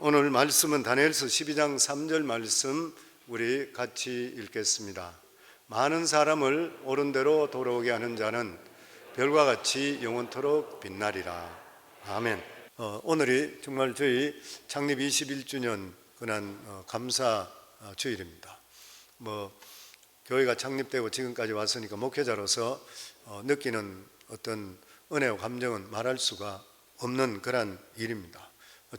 오늘 말씀은 다니엘서 12장 3절 말씀 우리 같이 읽겠습니다. 많은 사람을 옳은 대로 돌아오게 하는 자는 별과 같이 영원토록 빛나리라. 아멘. 오늘이 정말 저희 창립 21주년 근한 감사 주일입니다. 교회가 창립되고 지금까지 왔으니까 목회자로서 느끼는 어떤 은혜와 감정은 말할 수가 없는 그런 일입니다.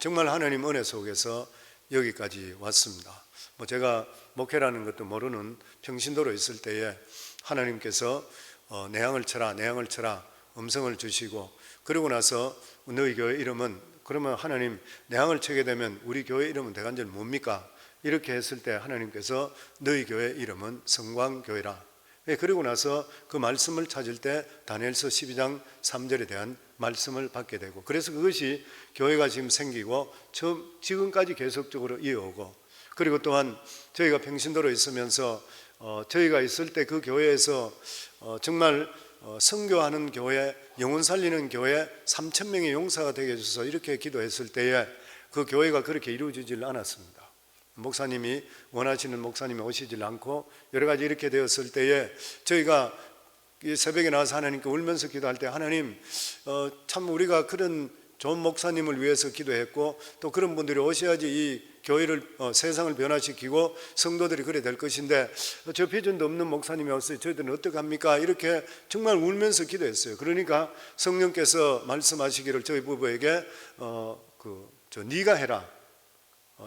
정말 하나님 은혜 속에서 여기까지 왔습니다. 제가 목회라는 것도 모르는 평신도로 있을 때에 하나님께서 내향을 쳐라 음성을 주시고, 그러고 나서 너희 교회 이름은, 그러면 하나님 내향을 치게 되면 우리 교회 이름은 대간절 뭡니까? 이렇게 했을 때 하나님께서 너희 교회 이름은 성광교회라. 그리고 나서 그 말씀을 찾을 때 다니엘서 12장 3절에 대한 말씀을 받게 되고, 그래서 그것이 교회가 지금 생기고 지금까지 계속적으로 이어오고, 그리고 또한 저희가 평신도로 있으면서 저희가 있을 때 그 교회에서 정말 선교하는 교회, 영혼 살리는 교회 3,000명의 용사가 되게 해주셔서 이렇게 기도했을 때에 그 교회가 그렇게 이루어지질 않았습니다. 목사님이 원하시는 목사님이 오시질 않고 여러 가지 이렇게 되었을 때에 저희가 새벽에 나와서 하나님께 울면서 기도할 때, 하나님 참 우리가 그런 좋은 목사님을 위해서 기도했고 또 그런 분들이 오셔야지 이 교회를 세상을 변화시키고 성도들이 그래 될 것인데 저 비전도 없는 목사님이 왔어요. 저희들은 어떡합니까? 이렇게 정말 울면서 기도했어요. 그러니까 성령께서 말씀하시기를 저희 부부에게 네가 해라,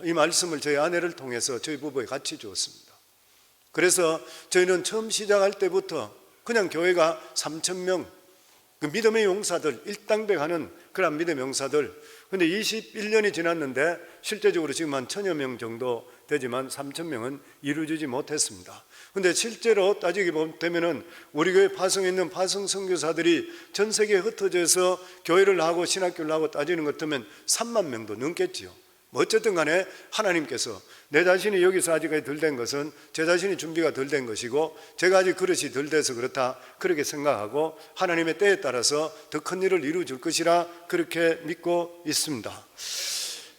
이 말씀을 저희 아내를 통해서 저희 부부에 같이 주었습니다. 그래서 저희는 처음 시작할 때부터 그냥 교회가 3,000명 그 믿음의 용사들, 일당백하는 그런 믿음의 용사들, 근데 21년이 지났는데 실제적으로 지금 한 1,000여 명 정도 되지만 3,000명은 이루어지지 못했습니다. 근데 실제로 따지게 되면은 우리 교회 파송에 있는 파송 선교사들이 전 세계에 흩어져서 교회를 하고 신학교를 하고 따지는 것 같으면 3만 명도 넘겠지요. 어쨌든 간에 하나님께서 내 자신이 여기서 아직까지 덜 된 것은 제 자신이 준비가 덜 된 것이고 제가 아직 그릇이 덜 돼서 그렇다, 그렇게 생각하고 하나님의 때에 따라서 더 큰 일을 이루어 줄 것이라 그렇게 믿고 있습니다.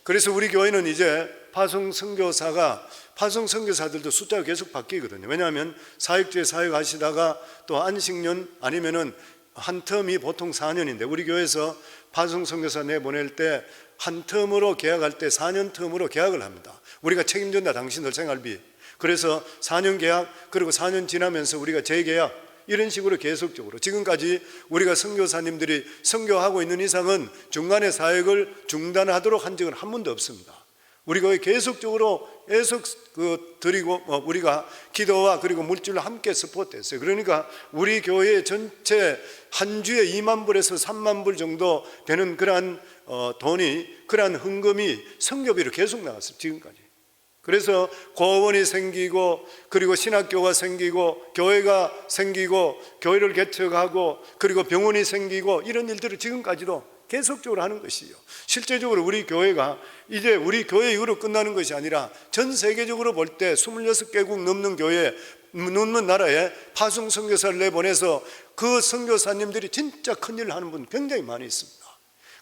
그래서 우리 교회는 이제 파송 선교사들도 숫자가 계속 바뀌거든요. 왜냐하면 사역주에 사역하시다가 또 안식년 아니면은 한 텀이 보통 4년인데 우리 교회에서 파송 선교사 내보낼 때 한 텀으로 계약할 때 4년 텀으로 계약을 합니다. 우리가 책임진다 당신들 생활비. 그래서 4년 계약, 그리고 4년 지나면서 우리가 재계약, 이런 식으로 계속적으로 지금까지 우리가 선교사님들이 선교하고 있는 이상은 중간에 사역을 중단하도록 한 적은 한 번도 없습니다. 우리 교회 계속적으로 계속 드리고 우리가 기도와 그리고 물질로 함께 서포트했어요. 그러니까 우리 교회 전체 한 주에 2만 불에서 3만 불 정도 되는 그러한 돈이, 그러한 헌금이 선교비로 계속 나왔어요, 지금까지. 그래서 고원이 생기고 그리고 신학교가 생기고 교회가 생기고 교회를 개척하고 그리고 병원이 생기고 이런 일들을 지금까지도 계속적으로 하는 것이요. 실제적으로 우리 교회가 이제 우리 교회 이후로 끝나는 것이 아니라 전 세계적으로 볼 때 26개국 넘는 교회, 넘는 나라에 파송 선교사를 내보내서 그 선교사님들이 진짜 큰일을 하는 분 굉장히 많이 있습니다.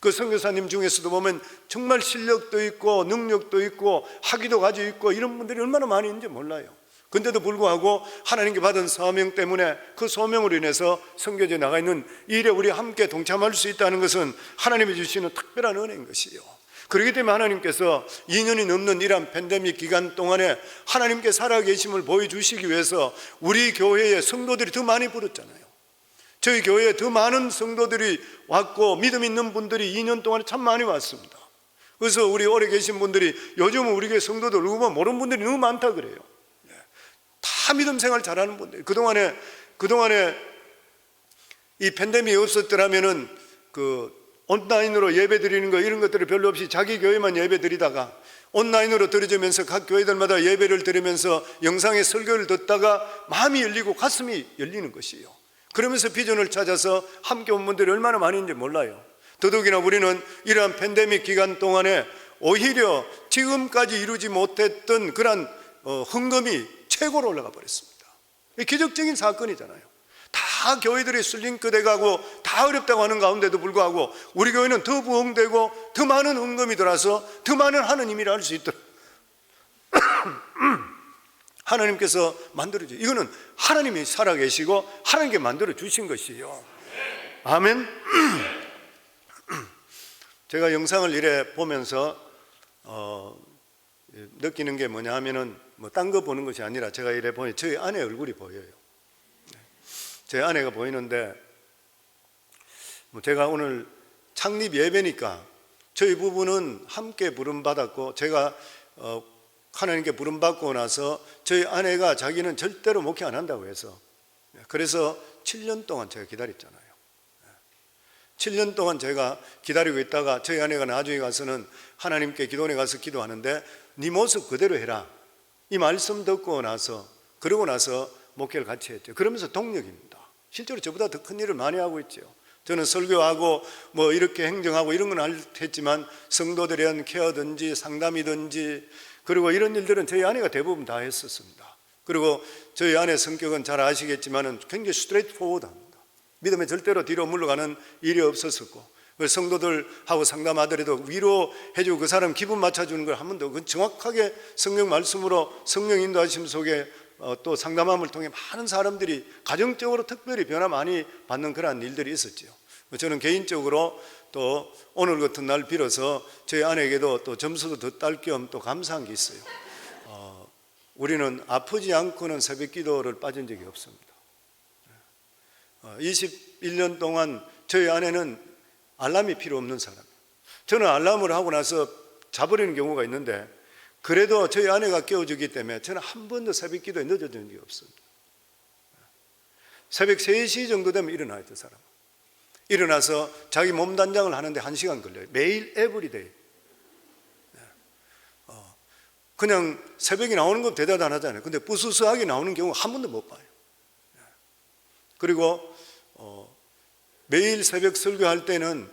그 선교사님 중에서도 보면 정말 실력도 있고 능력도 있고 학위도 가지고 있고 이런 분들이 얼마나 많이 있는지 몰라요. 근데도 불구하고 하나님께 받은 사명 때문에 그 소명으로 인해서 선교지에 나가 있는 일에 우리 함께 동참할 수 있다는 것은 하나님이 주시는 특별한 은혜인 것이요. 그렇기 때문에 하나님께서 2년이 넘는 이러한 팬데믹 기간 동안에 하나님께 살아계심을 보여주시기 위해서 우리 교회에 성도들이 더 많이 불었잖아요. 저희 교회에 더 많은 성도들이 왔고 믿음 있는 분들이 2년 동안에 참 많이 왔습니다. 그래서 우리 오래 계신 분들이 요즘은 우리 교회 성도들 누구만 모르는 분들이 너무 많다 그래요. 다 믿음 생활 잘하는 분들. 그동안에 이 팬데믹이 없었더라면은 온라인으로 예배 드리는 거 이런 것들이 별로 없이 자기 교회만 예배 드리다가 온라인으로 드려지면서 각 교회들마다 예배를 드리면서 영상의 설교를 듣다가 마음이 열리고 가슴이 열리는 것이에요. 그러면서 비전을 찾아서 함께 온 분들이 얼마나 많이 있는지 몰라요. 더더욱이나 우리는 이러한 팬데믹 기간 동안에 오히려 지금까지 이루지 못했던 그런 헌금이 최고로 올라가 버렸습니다. 기적적인 사건이잖아요. 다 교회들이 슬링크돼 가고 다 다 어렵다고 하는 가운데도 불구하고 우리 교회는 더 부흥되고 더 많은 헌금이 들어와서 더 많은 하느님 일을 할 수 있도록 하나님께서 만들어줘. 이거는 하나님이 살아계시고 하나님께 만들어 주신 것이에요. 아멘. 제가 영상을 이래 보면서 느끼는 게 뭐냐 하면은 뭐 딴 거 보는 것이 아니라 제가 이래 보니 저희 아내 얼굴이 보여요. 제 아내가 보이는데 뭐 제가 오늘 창립 예배니까 저희 부부는 함께 부름받았고 제가 하나님께 부름받고 나서 저희 아내가 자기는 절대로 목회 안 한다고 해서 그래서 7년 동안 제가 기다렸잖아요. 7년 동안 제가 기다리고 있다가 저희 아내가 나중에 가서는 하나님께 기도원에 가서 기도하는데 네 모습 그대로 해라 이 말씀 듣고 나서 그러고 나서 목회를 같이 했죠. 그러면서 동력입니다. 실제로 저보다 더 큰 일을 많이 하고 있죠. 저는 설교하고 뭐 이렇게 행정하고 이런 건 했지만 성도들에 대한 케어든지 상담이든지 그리고 이런 일들은 저희 아내가 대부분 다 했었습니다. 그리고 저희 아내 성격은 잘 아시겠지만 굉장히 스트레이트 포워드합니다. 믿음에 절대로 뒤로 물러가는 일이 없었었고 성도들하고 상담하더라도 위로해주고 그 사람 기분 맞춰주는 걸 한 번도 정확하게 성령 말씀으로 성령 인도하심 속에 또 상담함을 통해 많은 사람들이 가정적으로 특별히 변화 많이 받는 그러한 일들이 있었죠. 저는 개인적으로 또 오늘 같은 날 빌어서 저희 아내에게도 또 점수도 더 딸 겸 또 감사한 게 있어요. 우리는 아프지 않고는 새벽 기도를 빠진 적이 없습니다. 21년 동안 저희 아내는 알람이 필요 없는 사람이에요. 저는 알람을 하고 나서 자버리는 경우가 있는데 그래도 저희 아내가 깨워주기 때문에 저는 한 번도 새벽 기도에 늦어진 적이 없습니다. 새벽 3시 정도 되면 일어나요. 저 사람은 일어나서 자기 몸 단장을 하는데 1시간 걸려요. 매일 에브리데이. 그냥 새벽에 나오는 건 대단하잖아요. 근데 부스스하게 나오는 경우 한 번도 못 봐요. 그리고 매일 새벽 설교할 때는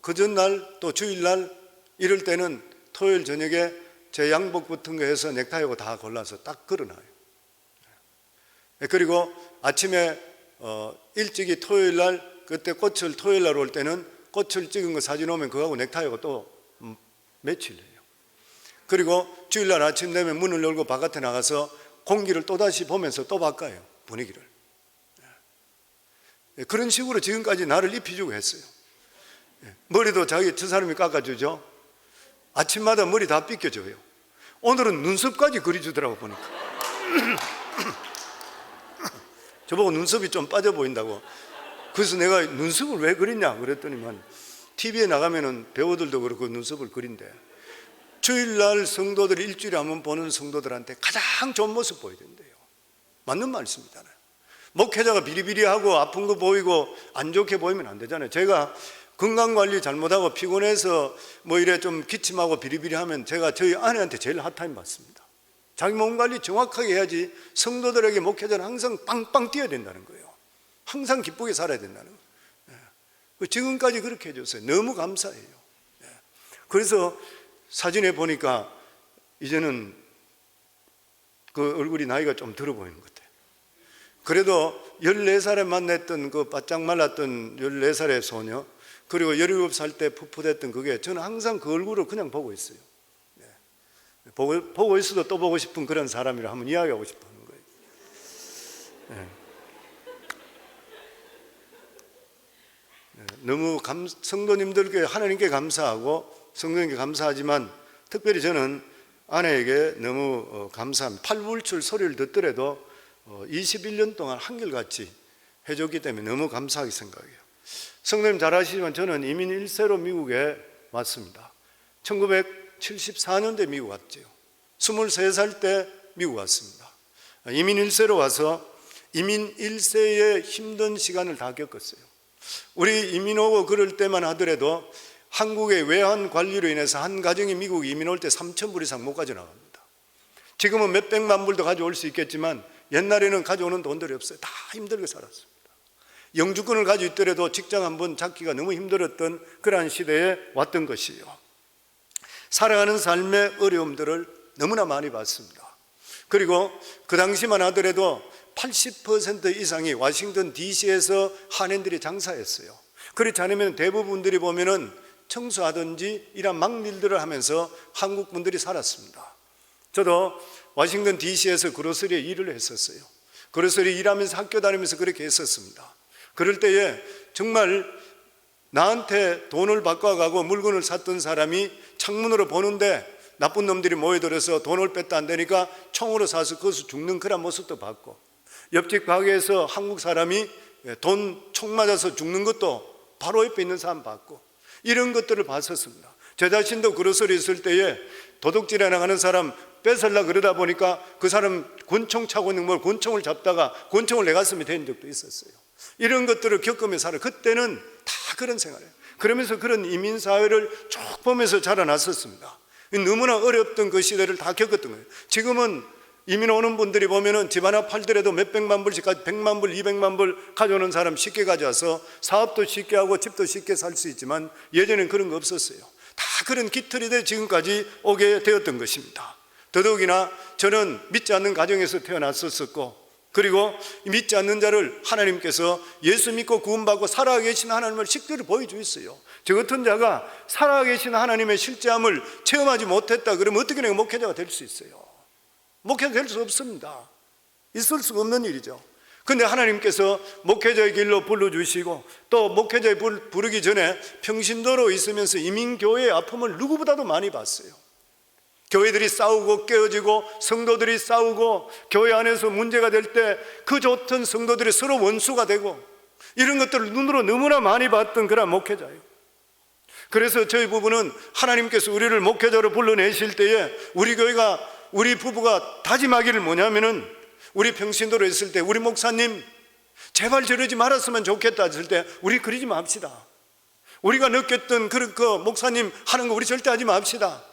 그 전날 또 주일날 이럴 때는 토요일 저녁에 제 양복 같은 거 해서 넥타이하고 다 골라서 딱 걸어놔요. 그리고 아침에 일찍이 토요일날 그때 꽃을 토요일날 올 때는 꽃을 찍은 거 사진 오면 그거하고 넥타이하고 또 매치를 해요. 그리고 주일날 아침 되면 문을 열고 바깥에 나가서 공기를 또다시 보면서 또 바꿔요. 분위기를. 그런 식으로 지금까지 나를 입혀주고 했어요. 머리도 저 사람이 깎아주죠. 아침마다 머리 다 빗겨줘요. 오늘은 눈썹까지 그려주더라고 보니까. 저보고 눈썹이 좀 빠져 보인다고. 그래서 내가 눈썹을 왜 그리냐 그랬더니만 TV에 나가면은 배우들도 그렇고 눈썹을 그린대. 주일날 성도들 일주일에 한 번 보는 성도들한테 가장 좋은 모습 보여야 된대요. 맞는 말씀이잖아요. 목회자가 비리비리하고 아픈 거 보이고 안 좋게 보이면 안 되잖아요. 제가 건강관리 잘못하고 피곤해서 뭐 이래 좀 기침하고 비리비리하면 제가 저희 아내한테 제일 핫타임 받습니다. 자기 몸관리 정확하게 해야지 성도들에게 목회자는 항상 빵빵 뛰어야 된다는 거예요. 항상 기쁘게 살아야 된다는 거예요. 지금까지 그렇게 해줬어요. 너무 감사해요. 그래서 사진에 보니까 이제는 그 얼굴이 나이가 좀 들어 보이는 것 같아요. 그래도 14살에 만났던 그 바짝 말랐던 14살의 소녀 그리고 17살 때 풋풋했던 그게 저는 항상 그 얼굴을 그냥 보고 있어요. 보고 있어도 또 보고 싶은 그런 사람이라 한번 이야기하고 싶어 하는 거예요. 너무 성도님들께 하나님께 감사하고 성도님께 감사하지만 특별히 저는 아내에게 너무 감사합니다. 팔불출 소리를 듣더라도 21년 동안 한결같이 해줬기 때문에 너무 감사하게 생각해요. 성도님 잘 아시지만 저는 이민 1세로 미국에 왔습니다. 1974년도에 미국 왔죠. 23살 때 미국 왔습니다. 이민 1세로 와서 이민 1세의 힘든 시간을 다 겪었어요. 우리 이민 오고 그럴 때만 하더라도 한국의 외환 관리로 인해서 한 가정이 미국 이민 올 때 3,000불 이상 못 가져나갑니다. 지금은 몇백만 불도 가져올 수 있겠지만 옛날에는 가져오는 돈들이 없어요. 다 힘들게 살았습니다. 영주권을 가지고 있더라도 직장 한번 잡기가 너무 힘들었던 그러한 시대에 왔던 것이에요. 살아가는 삶의 어려움들을 너무나 많이 봤습니다. 그리고 그 당시만 하더라도 80% 이상이 워싱턴 DC에서 한인들이 장사했어요. 그렇지 않으면 대부분들이 보면은 청소하든지 이런 막일들을 하면서 한국 분들이 살았습니다. 저도 워싱턴 DC에서 그로서리에 일을 했었어요. 그로서리 일하면서 학교 다니면서 그렇게 했었습니다. 그럴 때에 정말 나한테 돈을 바꿔가고 물건을 샀던 사람이 창문으로 보는데 나쁜 놈들이 모여들어서 돈을 뺐다 안 되니까 총으로 쏴서 거기서 죽는 그런 모습도 봤고, 옆집 가게에서 한국 사람이 돈 총 맞아서 죽는 것도 바로 옆에 있는 사람 봤고, 이런 것들을 봤었습니다. 저 자신도 그로서리 있을 때에 도둑질해 나가는 사람 뺏으려고 그러다 보니까 그 사람 권총 차고 있는 걸 권총을 잡다가 권총을 내 가슴에 댄 적도 있었어요. 이런 것들을 겪으면서 살아요. 그때는 다 그런 생활이에요. 그러면서 그런 이민사회를 쭉 보면서 자라났었습니다. 너무나 어렵던 그 시대를 다 겪었던 거예요. 지금은 이민 오는 분들이 보면은 집 하나 팔더라도 몇백만 불씩, 100만 불, 200만 불 가져오는 사람 쉽게 가져와서 사업도 쉽게 하고 집도 쉽게 살 수 있지만, 예전엔 그런 거 없었어요. 다 그런 기틀이 돼 지금까지 오게 되었던 것입니다. 더더욱이나 저는 믿지 않는 가정에서 태어났었고, 그리고 믿지 않는 자를 하나님께서 예수 믿고 구원받고 살아계신 하나님을 실제로 보여주셨어요. 저 같은 자가 살아계신 하나님의 실제함을 체험하지 못했다 그러면 어떻게 내가 목회자가 될 수 있어요? 목회자 될 수 없습니다. 있을 수가 없는 일이죠. 그런데 하나님께서 목회자의 길로 불러주시고, 또 목회자에 부르기 전에 평신도로 있으면서 이민교회의 아픔을 누구보다도 많이 봤어요. 교회들이 싸우고 깨어지고 성도들이 싸우고 교회 안에서 문제가 될 때 그 좋던 성도들이 서로 원수가 되고, 이런 것들을 눈으로 너무나 많이 봤던 그런 목회자예요. 그래서 저희 부부는 하나님께서 우리를 목회자로 불러내실 때에 우리 부부가 다짐하기를 뭐냐면은, 우리 평신도로 있을 때 우리 목사님 제발 저러지 말았으면 좋겠다 했을 때 우리 그러지 맙시다. 우리가 느꼈던 그 목사님 하는 거 우리 절대 하지 맙시다.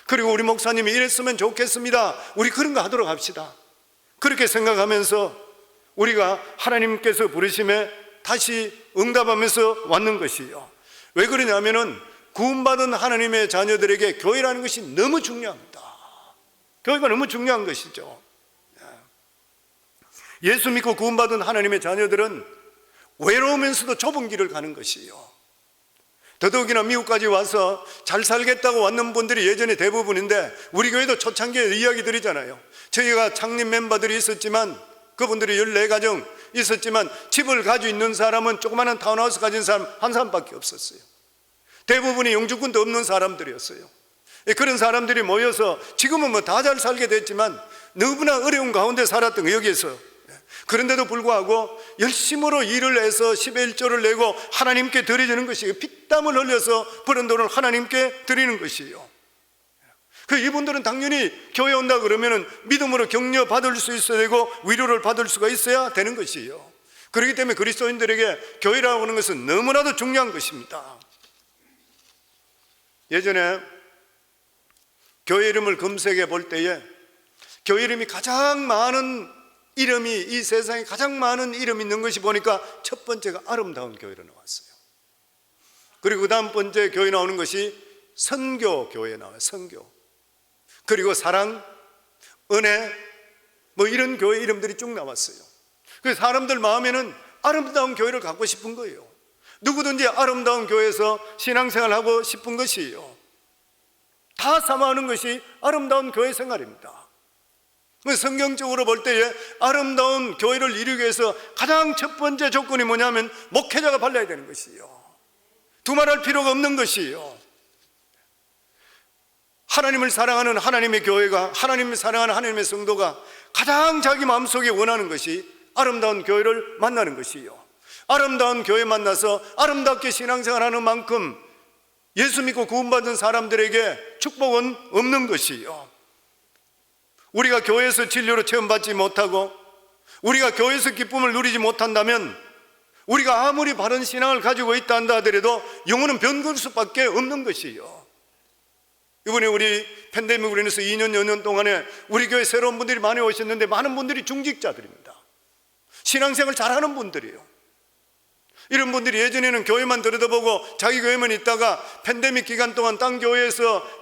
그리고 우리 목사님이 이랬으면 좋겠습니다. 우리 그런 거 하도록 합시다. 그렇게 생각하면서 우리가 하나님께서 부르심에 다시 응답하면서 왔는 것이에요. 왜 그러냐면은 구원받은 하나님의 자녀들에게 교회라는 것이 너무 중요합니다. 교회가 너무 중요한 것이죠. 예수 믿고 구원받은 하나님의 자녀들은 외로우면서도 좁은 길을 가는 것이에요. 더더욱이나 미국까지 와서 잘 살겠다고 왔는 분들이 예전에 대부분인데, 우리 교회도 초창기에 이야기 드리잖아요. 저희가 창립 멤버들이 있었지만, 그분들이 14가정 있었지만 집을 가지고 있는 사람은 조그마한 타운하우스 가진 사람 한 사람밖에 없었어요. 대부분이 영주권도 없는 사람들이었어요. 그런 사람들이 모여서 지금은 뭐 다 잘 살게 됐지만 너무나 어려운 가운데 살았던 거, 여기에서. 그런데도 불구하고 열심으로 일을 해서 10의 1조를 내고 하나님께 드려지는 것이에요. 피땀을 흘려서 버는 돈을 하나님께 드리는 것이에요. 이분들은 당연히 교회 온다 그러면 믿음으로 격려 받을 수 있어야 되고 위로를 받을 수가 있어야 되는 것이에요. 그렇기 때문에 그리스도인들에게 교회라고 하는 것은 너무나도 중요한 것입니다. 예전에 교회 이름을 검색해 볼 때에 교회 이름이 가장 많은 이름이, 이 세상에 가장 많은 이름이 있는 것이 보니까 첫 번째가 아름다운 교회로 나왔어요. 그리고 그 다음 번째 교회 나오는 것이 선교 교회 나와요. 선교. 그리고 사랑, 은혜, 뭐 이런 교회 이름들이 쭉 나왔어요. 그래서 사람들 마음에는 아름다운 교회를 갖고 싶은 거예요. 누구든지 아름다운 교회에서 신앙생활하고 싶은 것이에요. 다 삼아하는 것이 아름다운 교회 생활입니다. 성경적으로 볼 때에 아름다운 교회를 이루기 위해서 가장 첫 번째 조건이 뭐냐면 목회자가 발라야 되는 것이에요. 두말할 필요가 없는 것이에요. 하나님을 사랑하는 하나님의 교회가, 하나님을 사랑하는 하나님의 성도가 가장 자기 마음속에 원하는 것이 아름다운 교회를 만나는 것이에요. 아름다운 교회 만나서 아름답게 신앙생활하는 만큼 예수 믿고 구원받은 사람들에게 축복은 없는 것이에요. 우리가 교회에서 진료로 체험받지 못하고 우리가 교회에서 기쁨을 누리지 못한다면 우리가 아무리 바른 신앙을 가지고 있다 한다 하더라도 영혼은 병들 수밖에 없는 것이에요. 이번에 우리 팬데믹으로 인해서 2년, 여년 동안에 우리 교회 새로운 분들이 많이 오셨는데 많은 분들이 중직자들입니다. 신앙생활 잘하는 분들이에요. 이런 분들이 예전에는 교회만 들여다보고 자기 교회만 있다가 팬데믹 기간 동안 딴 교회에서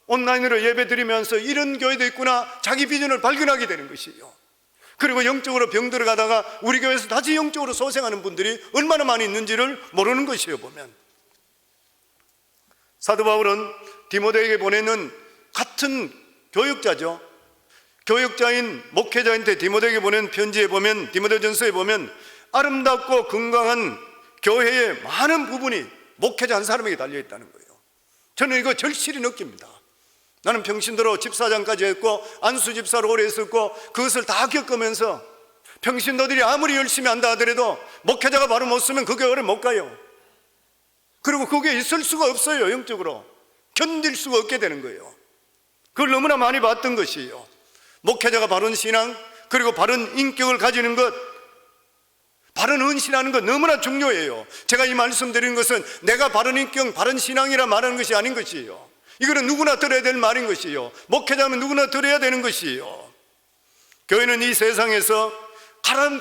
온라인으로 예배 드리면서 이런 교회도 있구나, 자기 비전을 발견하게 되는 것이에요. 그리고 영적으로 병들어가다가 우리 교회에서 다시 영적으로 소생하는 분들이 얼마나 많이 있는지를 모르는 것이에요. 보면 사도 바울은 디모데에게 보내는 같은 교육자죠. 교육자인 목회자인데 디모데에게 보낸 편지에 보면, 디모데전서에 보면 아름답고 건강한 교회의 많은 부분이 목회자 한 사람에게 달려있다는 거예요. 저는 이거 절실히 느낍니다. 나는 평신도로 집사장까지 했고 안수 집사로 오래 했었고 그것을 다 겪으면서 평신도들이 아무리 열심히 한다 하더라도 목회자가 바로 못 쓰면 그 교회를 못 가요. 그리고 그게 있을 수가 없어요. 영적으로 견딜 수가 없게 되는 거예요. 그걸 너무나 많이 봤던 것이에요. 목회자가 바른 신앙, 그리고 바른 인격을 가지는 것, 바른 헌신하는 것 너무나 중요해요. 제가 이 말씀 드리는 것은 내가 바른 인격, 바른 신앙이라 말하는 것이 아닌 것이에요. 이거는 누구나 들어야 될 말인 것이에요. 목회자면 누구나 들어야 되는 것이에요. 교회는 이 세상에서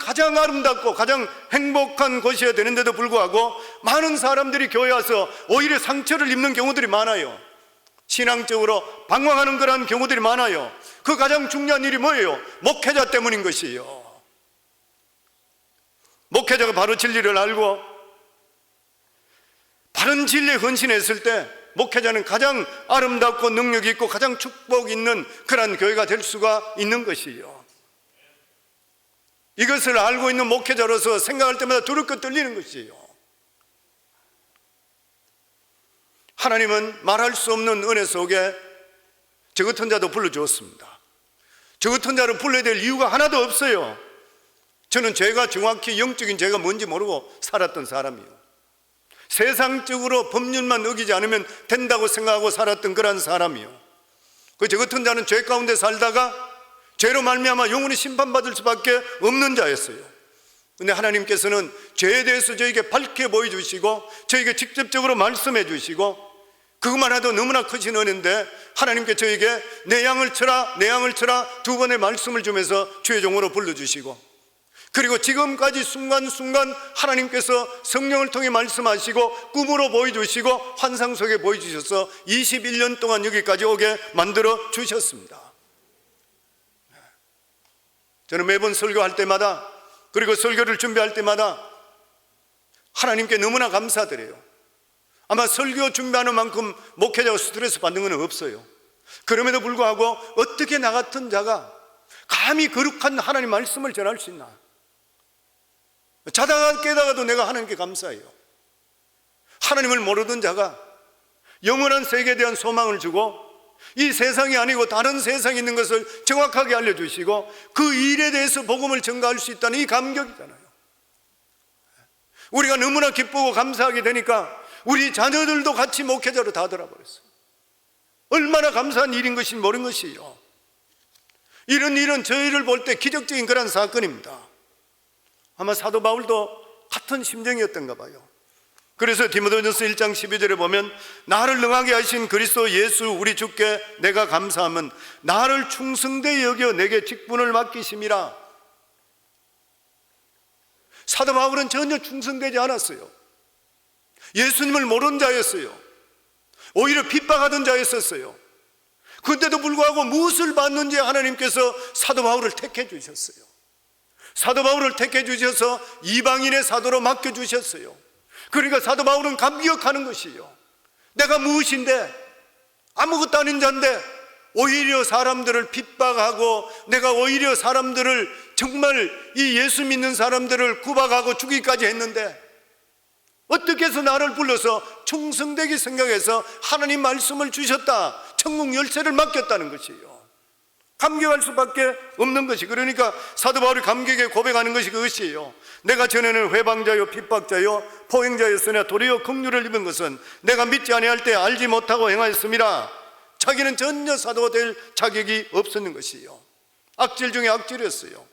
가장 아름답고 가장 행복한 곳이어야 되는데도 불구하고 많은 사람들이 교회 와서 오히려 상처를 입는 경우들이 많아요. 신앙적으로 방황하는 그런 경우들이 많아요. 그 가장 중요한 일이 뭐예요? 목회자 때문인 것이에요. 목회자가 바로 진리를 알고 바른 진리에 헌신했을 때 목회자는 가장 아름답고 능력 있고 가장 축복 있는 그런 교회가 될 수가 있는 것이에요. 이것을 알고 있는 목회자로서 생각할 때마다 두렵고 떨리는 것이에요. 하나님은 말할 수 없는 은혜 속에 저 같은 자도 불러주었습니다. 저 같은 자를 불러야 될 이유가 하나도 없어요. 저는 죄가 정확히 영적인 죄가 뭔지 모르고 살았던 사람이에요. 세상적으로 법률만 어기지 않으면 된다고 생각하고 살았던 그런 사람이에요. 저 같은 자는 죄 가운데 살다가 죄로 말미암아 영원히 심판받을 수밖에 없는 자였어요. 그런데 하나님께서는 죄에 대해서 저에게 밝게 보여주시고 저에게 직접적으로 말씀해 주시고 그것만 해도 너무나 크신 은혜인데 하나님께 저에게 내 양을 쳐라 내 양을 쳐라 두 번의 말씀을 주면서 주의 종으로 불러주시고 그리고 지금까지 순간순간 하나님께서 성령을 통해 말씀하시고 꿈으로 보여주시고 환상 속에 보여주셔서 21년 동안 여기까지 오게 만들어 주셨습니다. 저는 매번 설교할 때마다 그리고 설교를 준비할 때마다 하나님께 너무나 감사드려요. 아마 설교 준비하는 만큼 목회자가 스트레스 받는 건 없어요. 그럼에도 불구하고 어떻게 나 같은 자가 감히 거룩한 하나님 말씀을 전할 수 있나? 자다가 깨다가도 내가 하나님께 감사해요. 하나님을 모르던 자가 영원한 세계에 대한 소망을 주고 이 세상이 아니고 다른 세상에 있는 것을 정확하게 알려주시고 그 일에 대해서 복음을 전가할 수 있다는 이 감격이잖아요. 우리가 너무나 기쁘고 감사하게 되니까 우리 자녀들도 같이 목회자로 다 들어버렸어요. 얼마나 감사한 일인 것인지 모르는 것이에요. 이런 일은 저희를 볼 때 기적적인 그런 사건입니다. 아마 사도 바울도 같은 심정이었던가 봐요. 그래서 디모데전서 1장 12절에 보면 나를 능하게 하신 그리스도 예수 우리 주께 내가 감사함은 나를 충성되이 여겨 내게 직분을 맡기심이라. 사도 바울은 전혀 충성되지 않았어요. 예수님을 모르는 자였어요. 오히려 핍박하던 자였었어요. 그런데도 불구하고 무엇을 받는지 하나님께서 사도 바울을 택해 주셨어요. 사도 바울을 택해 주셔서 이방인의 사도로 맡겨주셨어요. 그러니까 사도 바울은 감격하는 것이에요. 내가 무엇인데 아무것도 아닌 자인데 오히려 사람들을 핍박하고 내가 오히려 사람들을 정말 이 예수 믿는 사람들을 구박하고 죽이기까지 했는데 어떻게 해서 나를 불러서 충성되게 생각해서 하나님 말씀을 주셨다, 천국 열쇠를 맡겼다는 것이에요. 감격할 수밖에 없는 것이, 그러니까 사도 바울이 감격에 고백하는 것이 그것이에요. 내가 전에는 회방자요 핍박자요 포행자였으나 도리어 긍휼을 입은 것은 내가 믿지 아니할 때 알지 못하고 행하였음이라. 자기는 전혀 사도가 될 자격이 없었는 것이에요. 악질 중에 악질이었어요.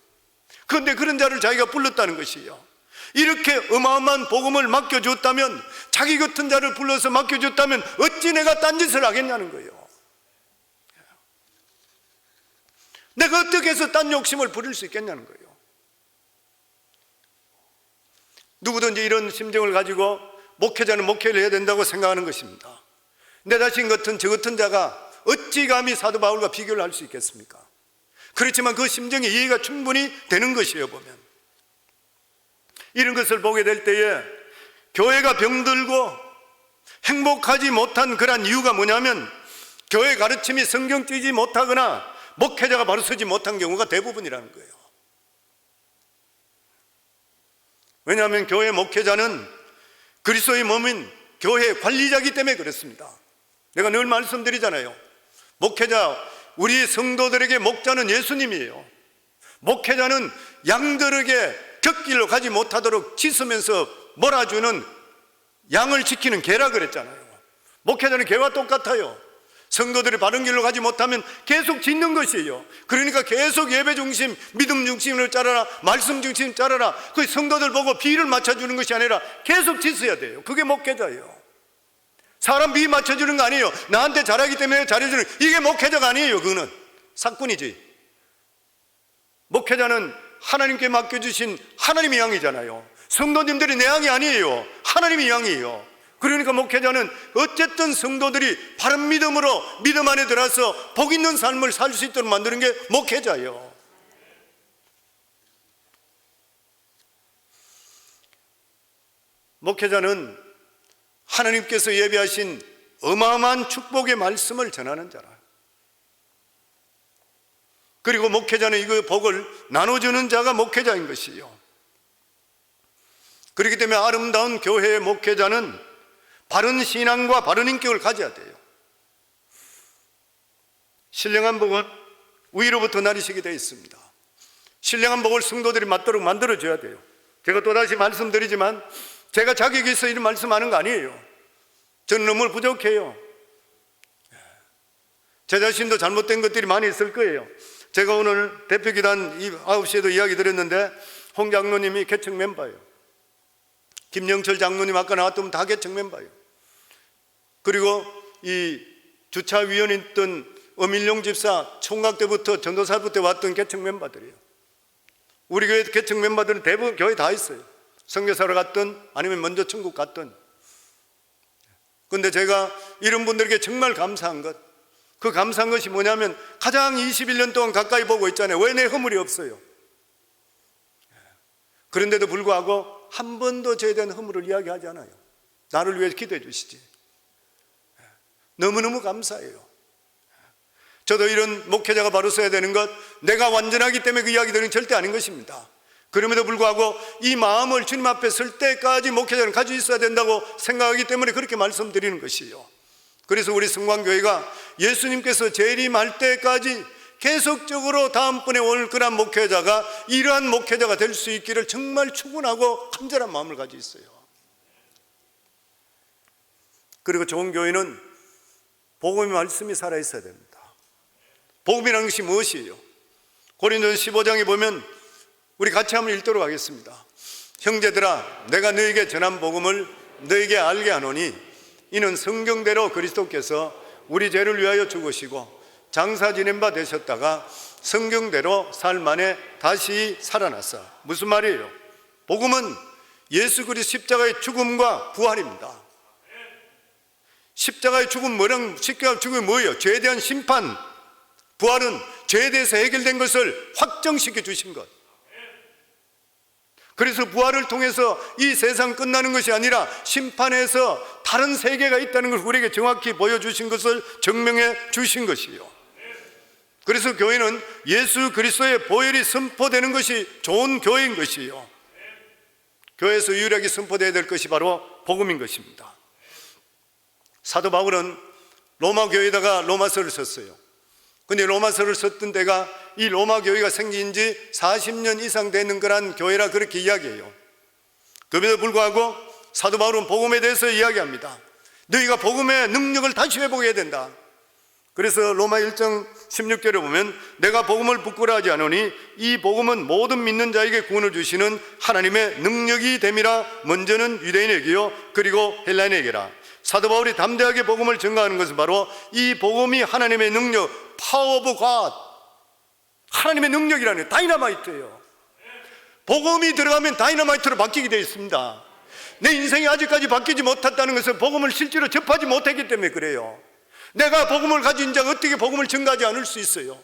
그런데 그런 자를 자기가 불렀다는 것이에요. 이렇게 어마어마한 복음을 맡겨줬다면, 자기 같은 자를 불러서 맡겨줬다면 어찌 내가 딴짓을 하겠냐는 거예요. 내가 어떻게 해서 딴 욕심을 부릴 수 있겠냐는 거예요. 누구든지 이런 심정을 가지고 목회자는 목회를 해야 된다고 생각하는 것입니다. 내 자신 같은 저 같은 자가 어찌 감히 사도 바울과 비교를 할 수 있겠습니까? 그렇지만 그 심정이 이해가 충분히 되는 것이에요. 보면 이런 것을 보게 될 때에 교회가 병들고 행복하지 못한 그런 이유가 뭐냐면 교회 가르침이 성경 띄지 못하거나 목회자가 바로 서지 못한 경우가 대부분이라는 거예요. 왜냐하면 교회 목회자는 그리스도의 몸인 교회 관리자이기 때문에 그렇습니다. 내가 늘 말씀드리잖아요. 목회자, 우리 성도들에게 목자는 예수님이에요. 목회자는 양들에게 곁길로 가지 못하도록 짖으면서 몰아주는 양을 지키는 개라 그랬잖아요. 목회자는 개와 똑같아요. 성도들이 바른 길로 가지 못하면 계속 짖는 것이에요. 그러니까 계속 예배 중심, 믿음 중심을 짜라라, 말씀 중심 짜라라. 그 성도들 보고 비를 맞춰주는 것이 아니라 계속 짖어야 돼요. 그게 목회자예요. 사람 비 맞춰주는 거 아니에요. 나한테 잘하기 때문에 잘해주는, 이게 목회자가 아니에요. 그거는 사꾼이지. 목회자는 하나님께 맡겨주신 하나님의 양이잖아요. 성도님들이 내 양이 아니에요. 하나님의 양이에요. 그러니까 목회자는 어쨌든 성도들이 바른 믿음으로 믿음 안에 들어서 복 있는 삶을 살 수 있도록 만드는 게 목회자예요. 목회자는 하나님께서 예비하신 어마어마한 축복의 말씀을 전하는 자라. 그리고 목회자는 이 복을 나눠주는 자가 목회자인 것이요. 그렇기 때문에 아름다운 교회의 목회자는 바른 신앙과 바른 인격을 가져야 돼요. 신령한 복은 위로부터 나리시게 되어 있습니다. 신령한 복을 성도들이 맞도록 만들어줘야 돼요. 제가 또다시 말씀드리지만 제가 자격이 있어 이런 말씀하는 거 아니에요. 저는 너무 부족해요. 제 자신도 잘못된 것들이 많이 있을 거예요. 제가 오늘 대표기단 9시에도 이야기 드렸는데 홍 장로님이 개척 멤버예요. 김영철 장로님 아까 나왔던 다 개척 멤버예요. 그리고 이 주차위원이 있던 엄일용 집사 총각 때부터 전도사 때 왔던 개척 멤버들이에요. 우리 교회 개척 멤버들은 대부분 교회 다 있어요. 선교사로 갔든 아니면 먼저 천국 갔든. 그런데 제가 이런 분들에게 정말 감사한 것, 그 감사한 것이 뭐냐면 가장 21년 동안 가까이 보고 있잖아요. 왜 내 허물이 없어요? 그런데도 불구하고 한 번도 저에 대한 허물을 이야기하지 않아요. 나를 위해 기도해 주시지. 너무너무 감사해요. 저도 이런 목회자가 바로 서야 되는 것, 내가 완전하기 때문에 그 이야기들은 절대 아닌 것입니다. 그럼에도 불구하고 이 마음을 주님 앞에 설 때까지 목회자는 가지고 있어야 된다고 생각하기 때문에 그렇게 말씀드리는 것이에요. 그래서 우리 성광교회가 예수님께서 재림할 때까지 계속적으로 다음번에 올 그런 목회자가 이러한 목회자가 될 수 있기를 정말 축원하고 간절한 마음을 가지고 있어요. 그리고 좋은 교회는 복음의 말씀이 살아있어야 됩니다. 복음이라는 것이 무엇이에요? 고린도서 15장에 보면 우리 같이 한번 읽도록 하겠습니다. 형제들아, 내가 너에게 전한 복음을 너에게 알게 하노니 이는 성경대로 그리스도께서 우리 죄를 위하여 죽으시고 장사 지낸 바 되셨다가 성경대로 사흘 만에 다시 살아났어. 무슨 말이에요? 복음은 예수 그리스도 십자가의 죽음과 부활입니다. 십자가의 죽음, 십자가의 죽음이 뭐예요? 죄에 대한 심판. 부활은 죄에 대해서 해결된 것을 확정시켜 주신 것. 그래서 부활을 통해서 이 세상 끝나는 것이 아니라 심판에서 다른 세계가 있다는 것을 우리에게 정확히 보여주신 것을 증명해 주신 것이요. 그래서 교회는 예수 그리스도의 보혈이 선포되는 것이 좋은 교회인 것이요. 교회에서 유일하게 선포되어야 될 것이 바로 복음인 것입니다. 사도 바울은 로마 교회에다가 로마서를 썼어요. 근데 로마서를 썼던 때가 이 로마 교회가 생긴 지 40년 이상 되는 거란 교회라 그렇게 이야기해요. 그럼에도 불구하고 사도 바울은 복음에 대해서 이야기합니다. 너희가 복음의 능력을 다시 회복해야 된다. 그래서 로마 1장 16절에 보면 내가 복음을 부끄러워하지 않으니 이 복음은 모든 믿는 자에게 구원을 주시는 하나님의 능력이 됨이라. 먼저는 유대인에게요 그리고 헬라인에게라. 사도 바울이 담대하게 복음을 전가하는 것은 바로 이 복음이 하나님의 능력, 파워 오브 갓, 하나님의 능력이라는 다이너마이트예요. 복음이 들어가면 다이너마이트로 바뀌게 되어 있습니다. 내 인생이 아직까지 바뀌지 못했다는 것은 복음을 실제로 접하지 못했기 때문에 그래요. 내가 복음을 가진 자가 어떻게 복음을 전가하지 않을 수 있어요?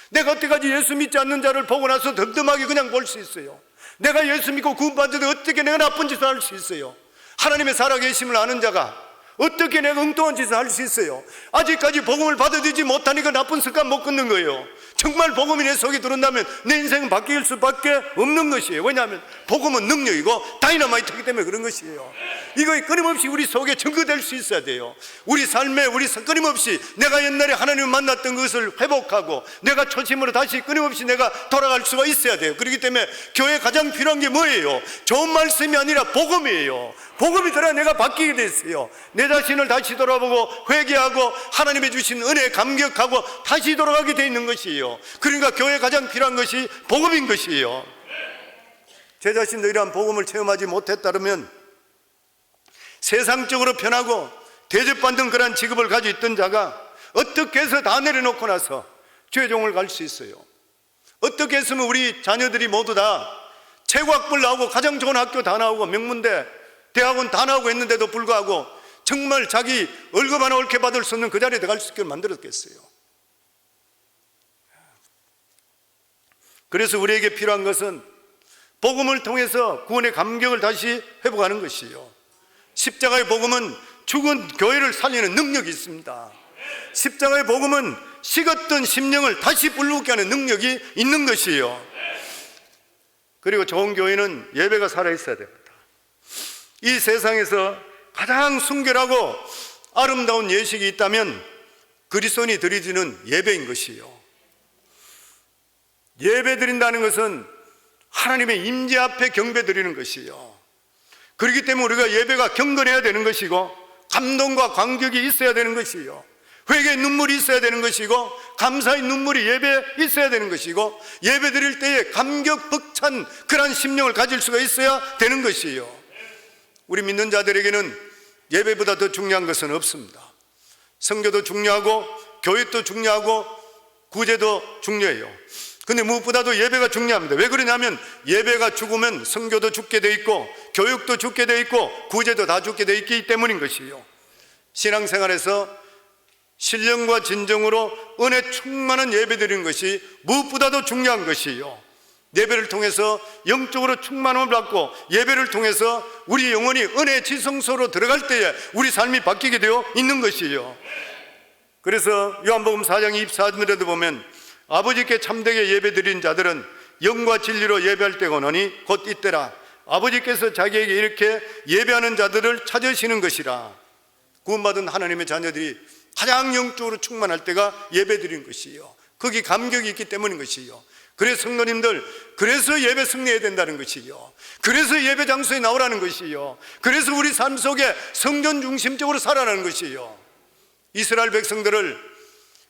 내가 어때까지 예수 믿지 않는 자를 보고 나서 덤덤하게 그냥 볼 수 있어요? 내가 예수 믿고 구원받는데 어떻게 내가 나쁜 짓을 할 수 있어요? 하나님의 살아계심을 아는 자가 어떻게 내가 엉뚱한 짓을 할 수 있어요? 아직까지 복음을 받아들이지 못하니까 나쁜 습관 못 끊는 거예요. 정말 복음이 내 속에 들어온다면 내 인생은 바뀔 수밖에 없는 것이에요. 왜냐하면 복음은 능력이고 다이너마이트이기 때문에 그런 것이에요. 이거 끊임없이 우리 속에 증거될 수 있어야 돼요. 우리 삶에 끊임없이 내가 옛날에 하나님을 만났던 것을 회복하고 내가 초심으로 다시 끊임없이 내가 돌아갈 수가 있어야 돼요. 그렇기 때문에 교회에 가장 필요한 게 뭐예요? 좋은 말씀이 아니라 복음이에요. 복음이 들어야 내가 바뀌게 됐어요. 내 자신을 다시 돌아보고 회개하고 하나님의 주신 은혜에 감격하고 다시 돌아가게 돼 있는 것이에요. 그러니까 교회에 가장 필요한 것이 복음인 것이에요. 제 자신도 이러한 복음을 체험하지 못했다면 세상적으로 편하고 대접받는 그런 직업을 가지고 있던 자가 어떻게 해서 다 내려놓고 나서 최종을 갈 수 있어요? 어떻게 했으면 우리 자녀들이 모두 다 최고 학벌 나오고 가장 좋은 학교 다 나오고 명문대 대학원 다 나오고 했는데도 불구하고 정말 자기 월급 하나 옳게 받을 수 없는 그 자리에 들어갈 수 있게 만들었겠어요? 그래서 우리에게 필요한 것은 복음을 통해서 구원의 감격을 다시 회복하는 것이요, 십자가의 복음은 죽은 교회를 살리는 능력이 있습니다. 십자가의 복음은 식었던 심령을 다시 불붙게 하는 능력이 있는 것이에요. 그리고 좋은 교회는 예배가 살아있어야 됩니다. 이 세상에서 가장 순결하고 아름다운 예식이 있다면 그리스도인이 드리지는 예배인 것이요, 예배 드린다는 것은 하나님의 임재 앞에 경배 드리는 것이요, 그렇기 때문에 우리가 예배가 경건해야 되는 것이고 감동과 감격이 있어야 되는 것이요, 회개의 눈물이 있어야 되는 것이고 감사의 눈물이 예배에 있어야 되는 것이고 예배 드릴 때에 감격 벅찬 그러한 심령을 가질 수가 있어야 되는 것이요. 우리 믿는 자들에게는 예배보다 더 중요한 것은 없습니다. 성교도 중요하고 교육도 중요하고 구제도 중요해요. 근데 무엇보다도 예배가 중요합니다. 왜 그러냐면 예배가 죽으면 성교도 죽게 돼 있고 교육도 죽게 돼 있고 구제도 다 죽게 돼 있기 때문인 것이요. 신앙생활에서 신령과 진정으로 은혜 충만한 예배 드리는 것이 무엇보다도 중요한 것이요, 예배를 통해서 영적으로 충만함을 받고 예배를 통해서 우리 영혼이 은혜의 지성소로 들어갈 때에 우리 삶이 바뀌게 되어 있는 것이요. 그래서 요한복음 4장 24절에도 보면 아버지께 참되게 예배드린 자들은 영과 진리로 예배할 때가 오노니 곧 이때라. 아버지께서 자기에게 이렇게 예배하는 자들을 찾으시는 것이라. 구원받은 하나님의 자녀들이 가장 영적으로 충만할 때가 예배드린 것이요, 거기 감격이 있기 때문인 것이요. 그래서 성도님들, 그래서 예배 승리해야 된다는 것이요, 그래서 예배 장소에 나오라는 것이요, 그래서 우리 삶 속에 성전 중심적으로 살아라는 것이요. 이스라엘 백성들을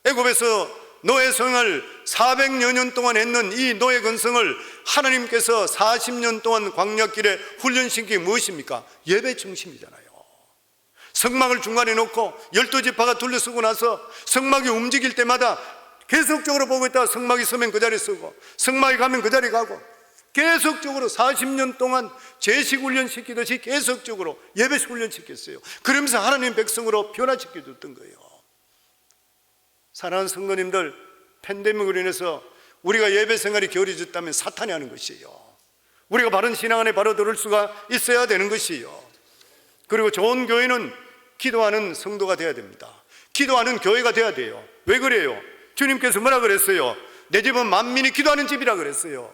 애굽에서 노예 생활을 400여 년 동안 했는 이 노예 건성을 하나님께서 40년 동안 광야길에 훈련시킨 게 무엇입니까? 예배 중심이잖아요. 성막을 중간에 놓고 12지파가 둘러서고 나서 성막이 움직일 때마다 계속적으로 보고 있다가 성막이 서면 그 자리에 서고 성막이 가면 그 자리에 가고 계속적으로 40년 동안 제식 훈련시키듯이 계속적으로 예배 훈련시켰어요. 그러면서 하나님 백성으로 변화시켜줬던 거예요. 사랑하는 성도님들, 팬데믹으로 인해서 우리가 예배 생활이 게을러졌다면 사탄이 하는 것이에요. 우리가 바른 신앙 안에 바로 들을 수가 있어야 되는 것이에요. 그리고 좋은 교회는 기도하는 성도가 돼야 됩니다. 기도하는 교회가 돼야 돼요. 왜 그래요? 주님께서 뭐라 그랬어요? 내 집은 만민이 기도하는 집이라 그랬어요.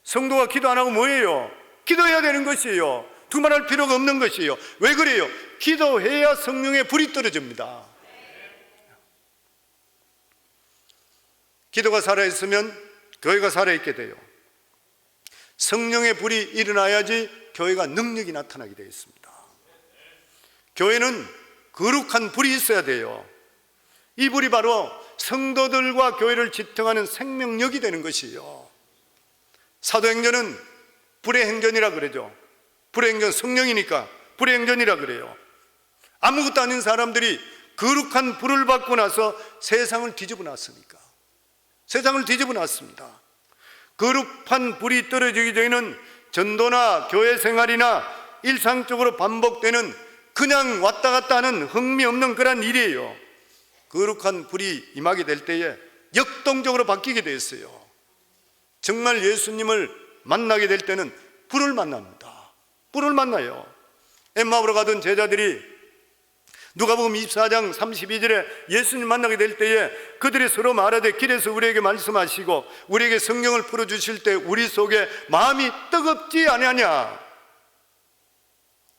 성도가 기도 안 하고 뭐예요? 기도해야 되는 것이에요. 두말할 필요가 없는 것이에요. 왜 그래요? 기도해야 성령의 불이 떨어집니다. 기도가 살아있으면 교회가 살아있게 돼요. 성령의 불이 일어나야지 교회가 능력이 나타나게 되어 있습니다. 교회는 거룩한 불이 있어야 돼요. 이 불이 바로 성도들과 교회를 지탱하는 생명력이 되는 것이에요. 사도행전은 불의 행전이라 그러죠. 불의 행전, 성령이니까 불의 행전이라 그래요. 아무것도 아닌 사람들이 거룩한 불을 받고 나서 세상을 뒤집어 놨으니까. 세상을 뒤집어 놨습니다. 거룩한 불이 떨어지기 전에는 전도나 교회 생활이나 일상적으로 반복되는 그냥 왔다 갔다 하는 흥미없는 그런 일이에요. 거룩한 불이 임하게 될 때에 역동적으로 바뀌게 되었어요. 정말 예수님을 만나게 될 때는 불을 만납니다. 불을 만나요. 엠마오로 가던 제자들이 누가복음 24장 32절에 예수님 만나게 될 때에 그들이 서로 말하되 길에서 우리에게 말씀하시고 우리에게 성령을 풀어주실 때 우리 속에 마음이 뜨겁지 아니하냐.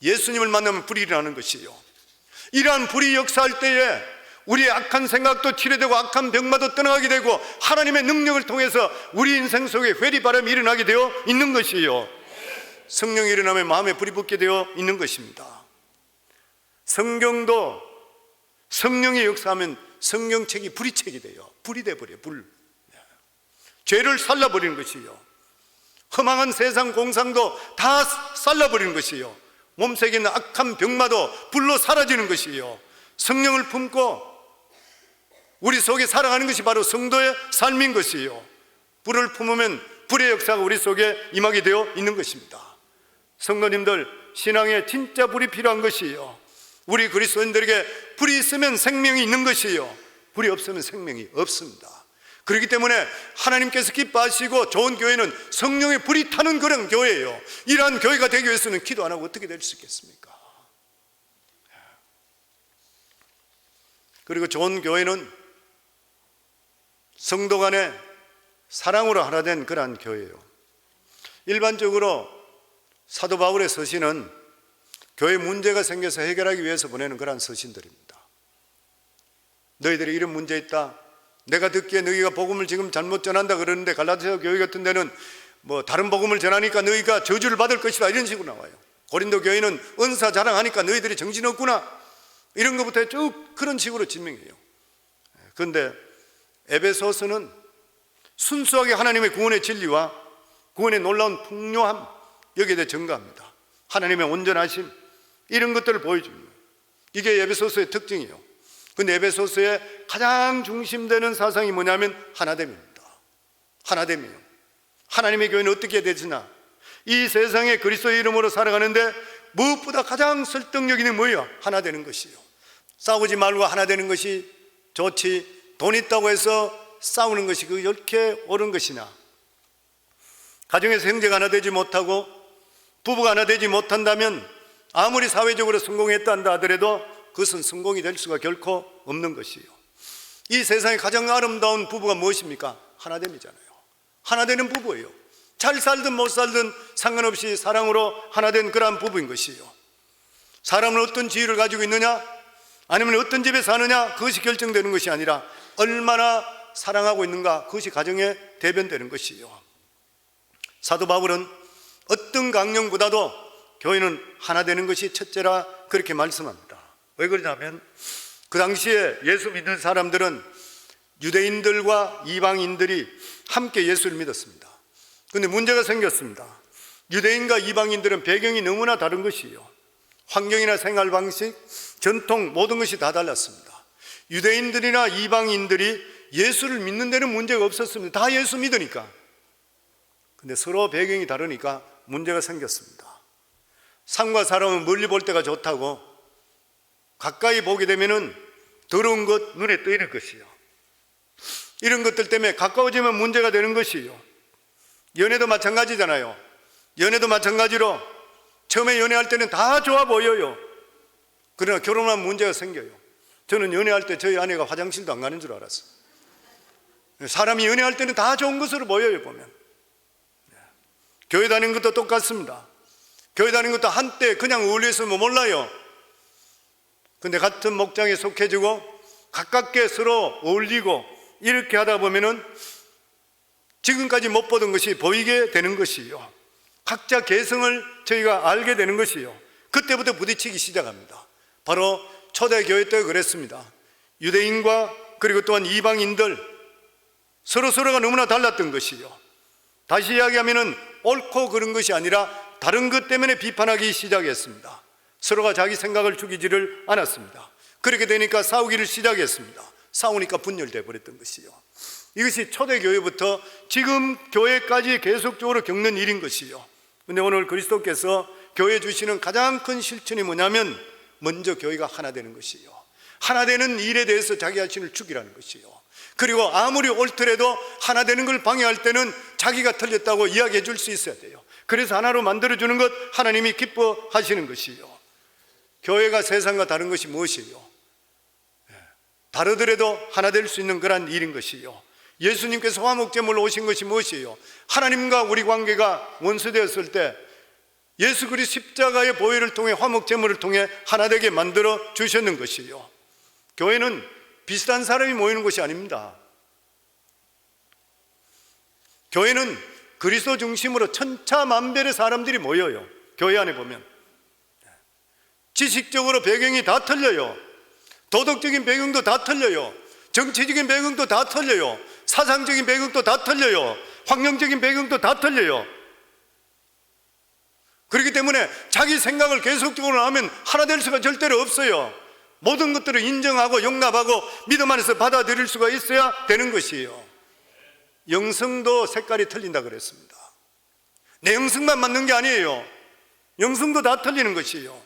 예수님을 만나면 불이 일어나는 것이에요. 이러한 불이 역사할 때에 우리의 악한 생각도 치료되고 악한 병마도 떠나가게 되고 하나님의 능력을 통해서 우리 인생 속에 회리바람이 일어나게 되어 있는 것이에요. 성령이 일어나면 마음에 불이 붙게 되어 있는 것입니다. 성경도 성령이 역사하면 성경책이 불이 책이 돼요. 불이 돼버려요. 불. 죄를 살라버리는 것이요. 허망한 세상 공상도 다 살라버리는 것이요. 몸속에 있는 악한 병마도 불로 사라지는 것이요. 성령을 품고 우리 속에 살아가는 것이 바로 성도의 삶인 것이요. 불을 품으면 불의 역사가 우리 속에 임하게 되어 있는 것입니다. 성도님들, 신앙에 진짜 불이 필요한 것이요. 우리 그리스도인들에게 불이 있으면 생명이 있는 것이요. 불이 없으면 생명이 없습니다. 그렇기 때문에 하나님께서 기뻐하시고 좋은 교회는 성령의 불이 타는 그런 교회예요. 이러한 교회가 되기 위해서는 기도 안 하고 어떻게 될 수 있겠습니까? 그리고 좋은 교회는 성도 간에 사랑으로 하나 된 그러한 교회예요. 일반적으로 사도 바울의 서신은 교회 문제가 생겨서 해결하기 위해서 보내는 그러한 서신들입니다. 너희들이 이런 문제 있다. 내가 듣기에 너희가 복음을 지금 잘못 전한다 그러는데 갈라디아 교회 같은 데는 다른 복음을 전하니까 너희가 저주를 받을 것이다 이런 식으로 나와요. 고린도 교회는 은사 자랑하니까 너희들이 정신없구나 이런 것부터 쭉 그런 식으로 진명해요. 그런데 에베소서는 순수하게 하나님의 구원의 진리와 구원의 놀라운 풍요함 여기에 대해 증거합니다. 하나님의 온전하심 이런 것들을 보여줍니다. 이게 에베소서의 특징이에요. 근데 에베소서의 가장 중심되는 사상이 뭐냐면 하나됨입니다. 하나됨이에요. 하나님의 교회는 어떻게 되시나? 이 세상에 그리스도의 이름으로 살아가는데 무엇보다 가장 설득력 있는 뭐예요? 하나 되는 것이에요. 싸우지 말고 하나 되는 것이 좋지. 돈 있다고 해서 싸우는 것이 그렇게 옳은 것이냐? 가정에서 형제가 하나 되지 못하고 부부가 하나 되지 못한다면 아무리 사회적으로 성공했다 한다 하더라도 그것은 성공이 될 수가 결코 없는 것이에요. 이 세상에 가장 아름다운 부부가 무엇입니까? 하나됨이잖아요. 하나되는 부부예요. 잘 살든 못 살든 상관없이 사랑으로 하나된 그러한 부부인 것이에요. 사람은 어떤 지위를 가지고 있느냐 아니면 어떤 집에 사느냐 그것이 결정되는 것이 아니라 얼마나 사랑하고 있는가 그것이 가정에 대변되는 것이에요. 사도 바울은 어떤 강령보다도 교회는 하나 되는 것이 첫째라 그렇게 말씀합니다. 왜 그러냐면 그 당시에 예수 믿는 사람들은 유대인들과 이방인들이 함께 예수를 믿었습니다. 그런데 문제가 생겼습니다. 유대인과 이방인들은 배경이 너무나 다른 것이에요. 환경이나 생활 방식, 전통 모든 것이 다 달랐습니다. 유대인들이나 이방인들이 예수를 믿는 데는 문제가 없었습니다. 다 예수 믿으니까. 근데 서로 배경이 다르니까 문제가 생겼습니다. 산과 사람은 멀리 볼 때가 좋다고 가까이 보게 되면은 더러운 것 눈에 뜨이는 것이요. 이런 것들 때문에 가까워지면 문제가 되는 것이요. 연애도 마찬가지잖아요. 연애도 마찬가지로 처음에 연애할 때는 다 좋아 보여요. 그러나 결혼하면 문제가 생겨요. 저는 연애할 때 저희 아내가 화장실도 안 가는 줄 알았어요. 사람이 연애할 때는 다 좋은 것으로 보여요. 보면 교회 다니는 것도 똑같습니다. 교회 다니는 것도 한때 그냥 어울렸으면 몰라요. 근데 같은 목장에 속해지고 가깝게 서로 어울리고 이렇게 하다 보면은 지금까지 못 보던 것이 보이게 되는 것이요. 각자 개성을 저희가 알게 되는 것이요. 그때부터 부딪히기 시작합니다. 바로 초대교회 때 그랬습니다. 유대인과 그리고 또한 이방인들 서로가 너무나 달랐던 것이요. 다시 이야기하면은 옳고 그른 것이 아니라 다른 것 때문에 비판하기 시작했습니다. 서로가 자기 생각을 죽이지를 않았습니다. 그렇게 되니까 싸우기를 시작했습니다. 싸우니까 분열돼 버렸던 것이요. 이것이 초대교회부터 지금 교회까지 계속적으로 겪는 일인 것이요. 그런데 오늘 그리스도께서 교회 주시는 가장 큰 실천이 뭐냐면 먼저 교회가 하나 되는 것이요. 하나 되는 일에 대해서 자기 자신을 죽이라는 것이요. 그리고 아무리 옳더라도 하나 되는 걸 방해할 때는 자기가 틀렸다고 이야기해 줄 수 있어야 돼요. 그래서 하나로 만들어주는 것, 하나님이 기뻐하시는 것이요. 교회가 세상과 다른 것이 무엇이에요? 다르더라도 하나 될 수 있는 그런 일인 것이요. 예수님께서 화목제물로 오신 것이 무엇이에요? 하나님과 우리 관계가 원수되었을 때 예수 그리스도 십자가의 보혈을 통해 화목제물을 통해 하나 되게 만들어 주셨는 것이요. 교회는 비슷한 사람이 모이는 곳이 아닙니다. 교회는 그리스도 중심으로 천차만별의 사람들이 모여요. 교회 안에 보면 지식적으로 배경이 다 틀려요. 도덕적인 배경도 다 틀려요. 정치적인 배경도 다 틀려요. 사상적인 배경도 다 틀려요. 환경적인 배경도 다 틀려요. 그렇기 때문에 자기 생각을 계속적으로 하면 하나 될 수가 절대로 없어요. 모든 것들을 인정하고 용납하고 믿음 안에서 받아들일 수가 있어야 되는 것이에요. 영성도 색깔이 틀린다 그랬습니다. 내 영성만 맞는 게 아니에요. 영성도 다 틀리는 것이에요.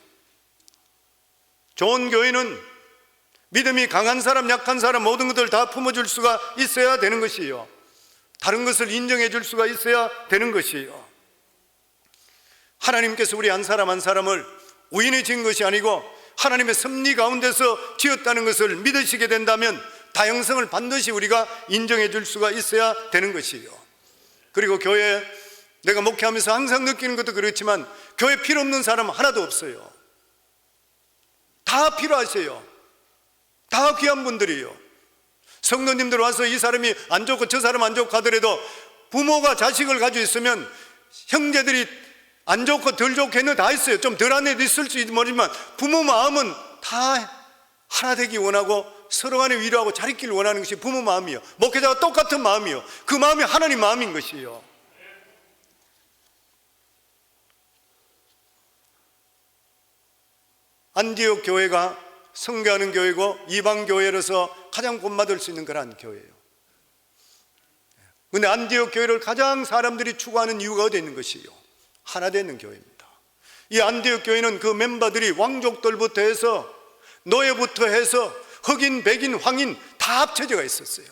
좋은 교회는 믿음이 강한 사람, 약한 사람 모든 것들을 다 품어줄 수가 있어야 되는 것이에요. 다른 것을 인정해 줄 수가 있어야 되는 것이에요. 하나님께서 우리 한 사람 한 사람을 우연히 지은 것이 아니고 하나님의 섭리 가운데서 지었다는 것을 믿으시게 된다면 다양성을 반드시 우리가 인정해 줄 수가 있어야 되는 것이에요. 그리고 교회, 내가 목회하면서 항상 느끼는 것도 그렇지만 교회 필요 없는 사람 하나도 없어요. 다 필요하세요. 다 귀한 분들이에요. 성도님들 와서 이 사람이 안 좋고 저 사람 안 좋고 하더라도 부모가 자식을 가지고 있으면 형제들이 안 좋고 덜 좋고 했는 다 있어요. 좀 덜한 애도 있을지 모르지만 부모 마음은 다 하나 되기 원하고 서로 간에 위로하고 잘 있기를 원하는 것이 부모 마음이에요. 목회자가 똑같은 마음이에요. 그 마음이 하나님 마음인 것이에요. 안디옥 교회가 선교하는 교회고 이방 교회로서 가장 본받을 수 있는 그런 교회예요. 그런데 안디옥 교회를 가장 사람들이 추구하는 이유가 어디에 있는 것이에요? 하나 되는 교회입니다. 이 안디옥 교회는 그 멤버들이 왕족들부터 해서 노예부터 해서 흑인, 백인, 황인 다 합쳐져가 있었어요.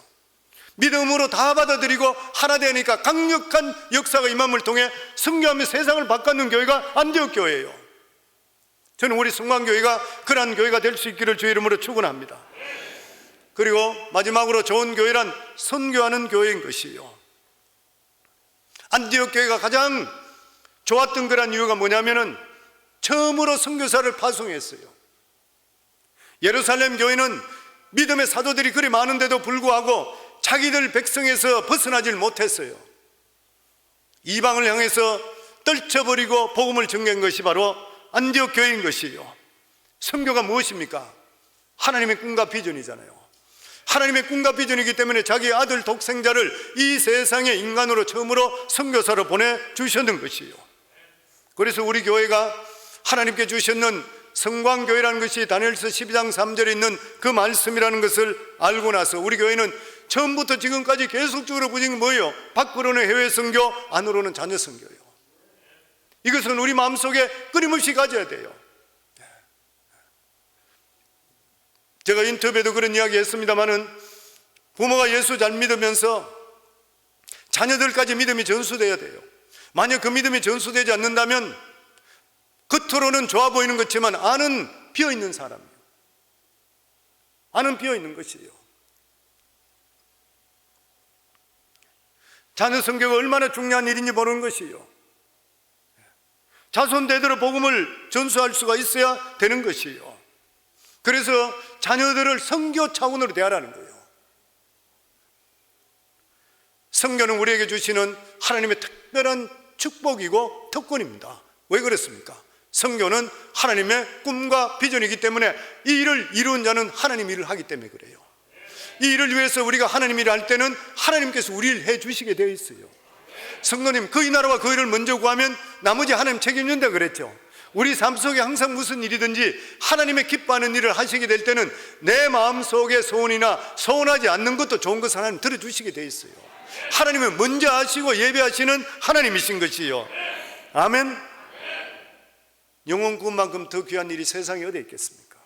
믿음으로 다 받아들이고 하나 되니까 강력한 역사가 임함을 통해 선교하며 세상을 바꾸는 교회가 안디옥 교회예요. 저는 우리 성광교회가 그러한 교회가 될 수 있기를 주의 이름으로 축원합니다. 그리고 마지막으로 좋은 교회란 선교하는 교회인 것이에요. 안디옥 교회가 가장 좋았던 그런 이유가 뭐냐면은 처음으로 선교사를 파송했어요. 예루살렘 교회는 믿음의 사도들이 그리 많은데도 불구하고 자기들 백성에서 벗어나질 못했어요. 이방을 향해서 떨쳐버리고 복음을 전개한 것이 바로 안디옥 교회인 것이에요. 선교가 무엇입니까? 하나님의 꿈과 비전이잖아요. 하나님의 꿈과 비전이기 때문에 자기 아들 독생자를 이 세상에 인간으로 처음으로 선교사로 보내주셨는 것이에요. 그래서 우리 교회가 하나님께 주셨는 성광교회라는 것이 다니엘서 12장 3절에 있는 그 말씀이라는 것을 알고 나서 우리 교회는 처음부터 지금까지 계속적으로 부진 게 뭐예요? 밖으로는 해외 선교, 안으로는 자녀 선교예요. 이것은 우리 마음속에 끊임없이 가져야 돼요. 제가 인터뷰에도 그런 이야기 했습니다마는 부모가 예수 잘 믿으면서 자녀들까지 믿음이 전수돼야 돼요. 만약 그 믿음이 전수되지 않는다면 겉으로는 좋아 보이는 것지만 안은 비어있는 사람이에요. 안은 비어있는 것이에요. 자녀 선교가 얼마나 중요한 일인지 모르는 것이에요. 자손 대대로 복음을 전수할 수가 있어야 되는 것이에요. 그래서 자녀들을 선교 차원으로 대하라는 거예요. 선교는 우리에게 주시는 하나님의 특별한 축복이고 특권입니다. 왜 그렇습니까? 선교는 하나님의 꿈과 비전이기 때문에 이 일을 이룬 자는 하나님 일을 하기 때문에 그래요. 이 일을 위해서 우리가 하나님 일을 할 때는 하나님께서 우리를 해주시게 되어 있어요. 성도님, 그 이 나라와 그 일을 먼저 구하면 나머지 하나님 책임진다 그랬죠. 우리 삶 속에 항상 무슨 일이든지 하나님의 기뻐하는 일을 하시게 될 때는 내 마음속의 소원이나 소원하지 않는 것도 좋은 것을 하나님 들어주시게 되어 있어요. 하나님은 먼저 하시고 예배하시는 하나님이신 것이요. 아멘. 영혼 구원만큼 더 귀한 일이 세상에 어디에 있겠습니까?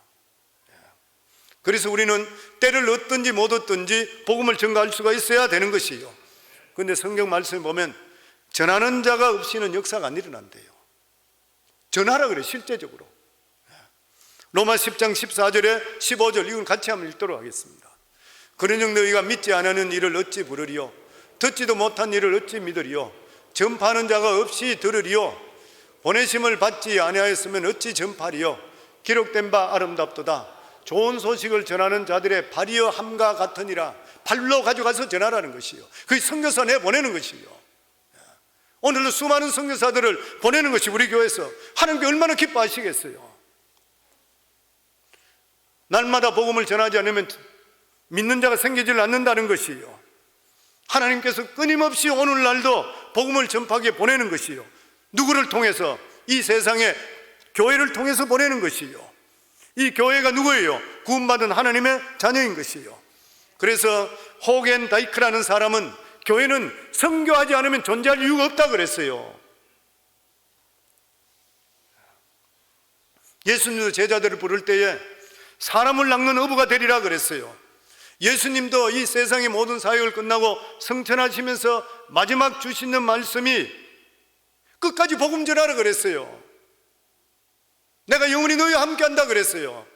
그래서 우리는 때를 얻든지 못 얻든지 복음을 전가할 수가 있어야 되는 것이요. 그런데 성경 말씀에 보면 전하는 자가 없이는 역사가 안 일어난대요. 전하라 그래, 실제적으로. 로마 10장 14절에 15절, 이건 같이 한번 읽도록 하겠습니다. 그런즉 너희가 믿지 않는 일을 어찌 부르리요? 듣지도 못한 일을 어찌 믿으리요? 전파하는 자가 없이 들으리요? 보내심을 받지 아니하였으면 어찌 전파리요? 기록된 바 아름답도다. 좋은 소식을 전하는 자들의 발이여 함과 같으니라. 발로 가져가서 전하라는 것이요. 그게 선교사 내보내는 것이요. 오늘도 수많은 선교사들을 보내는 것이 우리 교회에서 하나님께 얼마나 기뻐하시겠어요. 날마다 복음을 전하지 않으면 믿는 자가 생기질 않는다는 것이요. 하나님께서 끊임없이 오늘날도 복음을 전파하게 보내는 것이요. 누구를 통해서? 이 세상에 교회를 통해서 보내는 것이요. 이 교회가 누구예요? 구원받은 하나님의 자녀인 것이요. 그래서 호겐 다이크라는 사람은 교회는 선교하지 않으면 존재할 이유가 없다 그랬어요. 예수님도 제자들을 부를 때에 사람을 낚는 어부가 되리라 그랬어요. 예수님도 이 세상의 모든 사역을 끝나고 성천하시면서 마지막 주시는 말씀이 끝까지 복음 전하라 그랬어요. 내가 영원히 너희와 함께한다 그랬어요.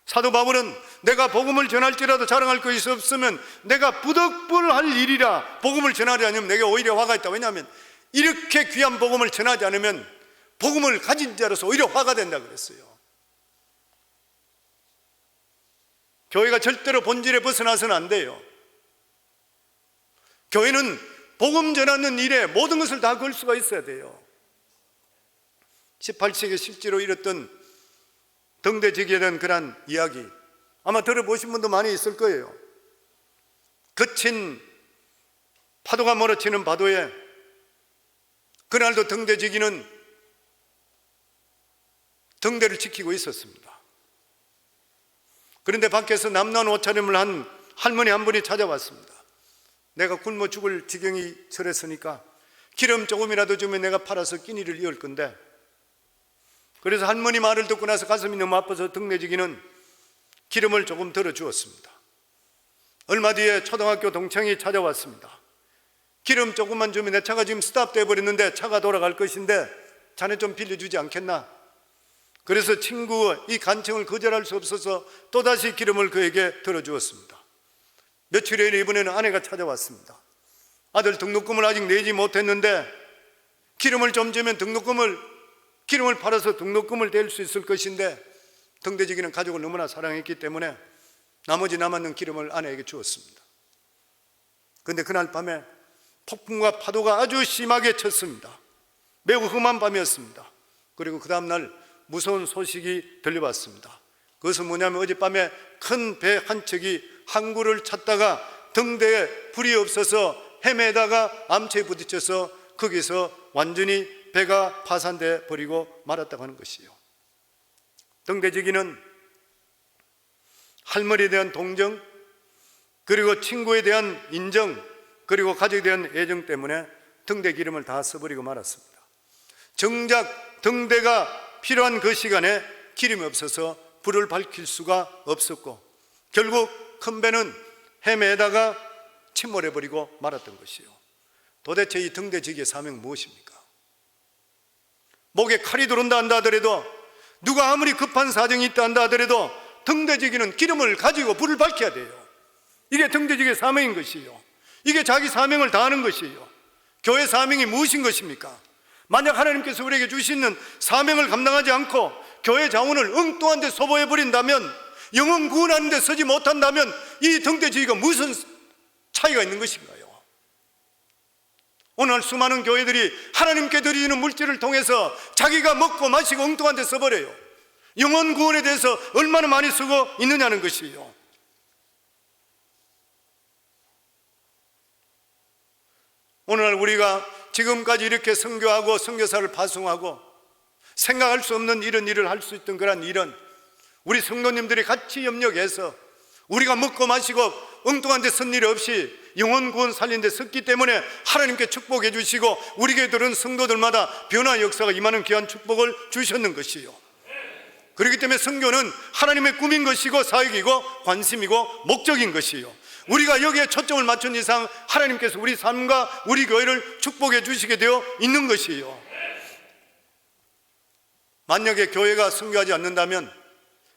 사도 바울은 내가 복음을 전할지라도 자랑할 것이 없으면 내가 부득불할 일이라 복음을 전하지 않으면 내게 오히려 화가 있다. 왜냐하면 이렇게 귀한 복음을 전하지 않으면 복음을 가진 자로서 오히려 화가 된다 그랬어요. 교회가 절대로 본질에 벗어나서는 안 돼요. 교회는 복음 전하는 일에 모든 것을 다 걸 수가 있어야 돼요. 18세기에 실제로 이뤘던 등대지기에 대한 그런 이야기 아마 들어보신 분도 많이 있을 거예요. 거친 파도가 몰아치는 바도에 그날도 등대지기는 등대를 지키고 있었습니다. 그런데 밖에서 남난 옷차림을 한 할머니 한 분이 찾아왔습니다. 내가 굶어 죽을 지경이 처했으니까 기름 조금이라도 주면 내가 팔아서 끼니를 이을 건데, 그래서 할머니 말을 듣고 나서 가슴이 너무 아파서 등대지기는 기름을 조금 덜어 주었습니다. 얼마 뒤에 초등학교 동창이 찾아왔습니다. 기름 조금만 주면 내 차가 지금 스탑돼 버렸는데 차가 돌아갈 것인데 자네 좀 빌려주지 않겠나? 그래서 친구의 이 간청을 거절할 수 없어서 또다시 기름을 그에게 들어주었습니다. 며칠 후에 이번에는 아내가 찾아왔습니다. 아들 등록금을 아직 내지 못했는데 기름을 좀 주면 기름을 팔아서 등록금을 댈 수 있을 것인데, 등대지기는 가족을 너무나 사랑했기 때문에 나머지 남았는 기름을 아내에게 주었습니다. 그런데 그날 밤에 폭풍과 파도가 아주 심하게 쳤습니다. 매우 험한 밤이었습니다. 그리고 그 다음날 무서운 소식이 들려왔습니다. 그것은 뭐냐면 어젯밤에 큰 배 한 척이 항구를 찾다가 등대에 불이 없어서 헤매다가 암초에 부딪혀서 거기서 완전히 배가 파산돼 버리고 말았다고 하는 것이요. 등대지기는 할머니에 대한 동정, 그리고 친구에 대한 인정, 그리고 가족에 대한 애정 때문에 등대 기름을 다 써버리고 말았습니다. 정작 등대가 필요한 그 시간에 기름이 없어서 불을 밝힐 수가 없었고 결국 큰 배는 헤매다가 침몰해버리고 말았던 것이요. 도대체 이 등대지기의 사명은 무엇입니까? 목에 칼이 들어온다 한다 하더라도, 누가 아무리 급한 사정이 있다 한다 하더라도 등대지기는 기름을 가지고 불을 밝혀야 돼요. 이게 등대지기의 사명인 것이요. 이게 자기 사명을 다하는 것이요. 교회 사명이 무엇인 것입니까? 만약 하나님께서 우리에게 주시는 사명을 감당하지 않고 교회 자원을 엉뚱한 데 소모해버린다면, 영혼 구원하는 데 쓰지 못한다면 이 등대지기가 무슨 차이가 있는 것인가요? 오늘 수많은 교회들이 하나님께 드리는 물질을 통해서 자기가 먹고 마시고 엉뚱한 데 써버려요. 영혼 구원에 대해서 얼마나 많이 쓰고 있느냐는 것이에요. 오늘날 우리가 지금까지 이렇게 선교하고 선교사를 파송하고 생각할 수 없는 이런 일을 할 수 있던 그런 일은 우리 성도님들이 같이 협력해서 우리가 먹고 마시고 엉뚱한 데 쓴 일 없이 영혼 구원 살린 데 썼기 때문에 하나님께 축복해 주시고 우리 교회 들은 성도들마다 변화 역사가 임하는 귀한 축복을 주셨는 것이요. 그렇기 때문에 선교는 하나님의 꿈인 것이고 사역이고 관심이고 목적인 것이요, 우리가 여기에 초점을 맞춘 이상 하나님께서 우리 삶과 우리 교회를 축복해 주시게 되어 있는 것이요, 만약에 교회가 선교하지 않는다면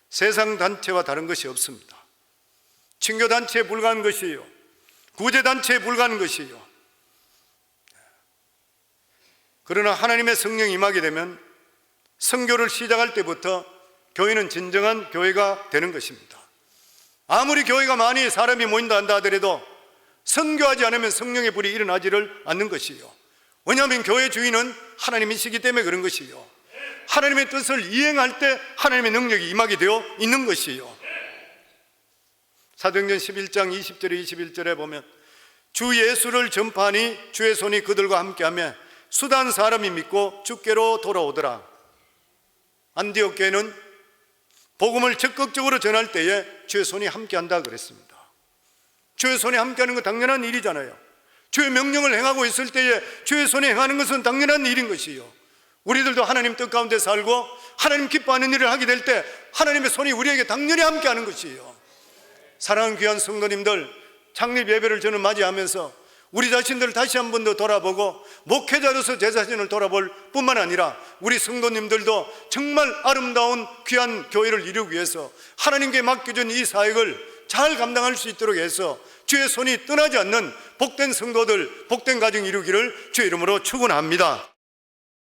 세상 단체와 다른 것이 없습니다. 친교단체에 불과한 것이요, 구제단체에 불과한 것이요. 그러나 하나님의 성령이 임하게 되면 선교를 시작할 때부터 교회는 진정한 교회가 되는 것입니다. 아무리 교회가 많이 사람이 모인다 한다 하더라도 선교하지 않으면 성령의 불이 일어나지를 않는 것이요, 왜냐하면 교회 주인은 하나님이시기 때문에 그런 것이요, 하나님의 뜻을 이행할 때 하나님의 능력이 임하게 되어 있는 것이요. 사도행전 11장 20절에 21절에 보면 주 예수를 전파하니 주의 손이 그들과 함께하며 수단 사람이 믿고 주께로 돌아오더라. 안디옥 교회는 복음을 적극적으로 전할 때에 주의 손이 함께한다 그랬습니다. 주의 손이 함께하는 건 당연한 일이잖아요. 주의 명령을 행하고 있을 때에 주의 손이 행하는 것은 당연한 일인 것이요, 우리들도 하나님 뜻 가운데 살고 하나님 기뻐하는 일을 하게 될 때 하나님의 손이 우리에게 당연히 함께하는 것이요. 사랑하는 귀한 성도님들, 창립 예배를 저는 맞이하면서 우리 자신들을 다시 한 번 더 돌아보고 목회자로서 제 자신을 돌아볼 뿐만 아니라 우리 성도님들도 정말 아름다운 귀한 교회를 이루기 위해서 하나님께 맡겨준 이 사역을 잘 감당할 수 있도록 해서 주의 손이 떠나지 않는 복된 성도들, 복된 가정 이루기를 주의 이름으로 축원합니다.